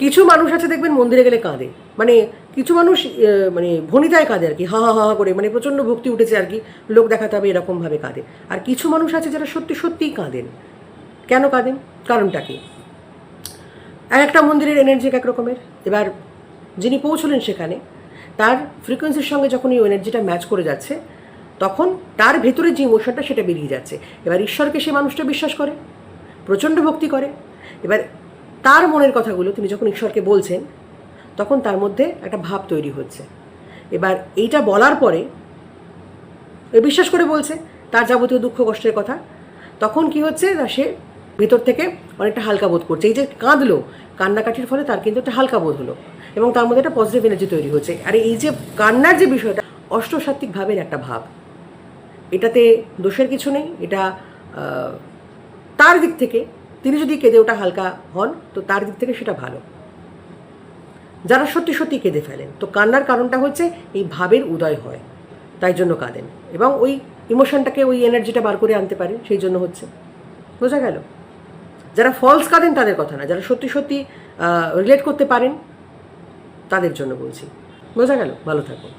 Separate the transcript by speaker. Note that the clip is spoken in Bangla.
Speaker 1: কিছু মানুষ আছে দেখবেন মন্দিরে গেলে কাঁদে, মানে কিছু মানুষ মানে ভনিতায় কাঁদে আর কি, হা হা হা করে, মানে প্রচণ্ড ভক্তি উঠেছে আর কি, লোক দেখাতে হবে এরকমভাবে কাঁদে। আর কিছু মানুষ আছে যারা সত্যি সত্যিই কাঁদেন। কেন কাঁদেন, কারণটা কি? এক একটা মন্দিরের এনার্জি এক রকমের। এবার যিনি পৌঁছলেন সেখানে, তার ফ্রিকোয়েন্সির সঙ্গে যখন এই এনার্জিটা ম্যাচ করে যাচ্ছে, তখন তার ভেতরে যে ইমোশনটা সেটা বেরিয়ে যাচ্ছে। এবার ঈশ্বরকে সে মানুষটা বিশ্বাস করে, প্রচণ্ড ভক্তি করে। এবার তার মনের কথাগুলো তিনি যখন ঈশ্বরকে বলছেন, তখন তার মধ্যে একটা ভাব তৈরি হচ্ছে। এবার এইটা বলার পরে বিশ্বাস করে বলছে তার যাবতীয় দুঃখ কষ্টের কথা, তখন কি হচ্ছে না, সে ভেতর থেকে অনেকটা হালকা বোধ করছে। এই যে কাঁদলো, কান্নাকাটির ফলে তার কিন্তু একটা হালকা বোধ হলো এবং তার মধ্যে একটা পজিটিভ এনার্জি তৈরি হচ্ছে। আর এই যে কান্নার যে বিষয়টা, অষ্টসাত্ত্বিক ভাবের একটা ভাব, এটাতে দোষের কিছু নেই। এটা তার দিক থেকে তিনি যদি কেঁদে ওটা হালকা হন, তো তার দিক থেকে সেটা ভালো। যারা সত্যি সত্যি কেঁদে ফেলেন, তো কান্নার কারণটা হচ্ছে এই ভাবের উদয় হয়, তাই জন্য কাঁদেন, এবং ওই ইমোশনটাকে, ওই এনার্জিটা বার করে আনতে পারেন, সেই জন্য হচ্ছে। বোঝা গেল? যারা ফলস কাঁদেন তাদের কথা না, যারা সত্যি সত্যি রিলেট করতে পারেন তাদের জন্য বলছি। বোঝা গেল? ভালো থাকুন।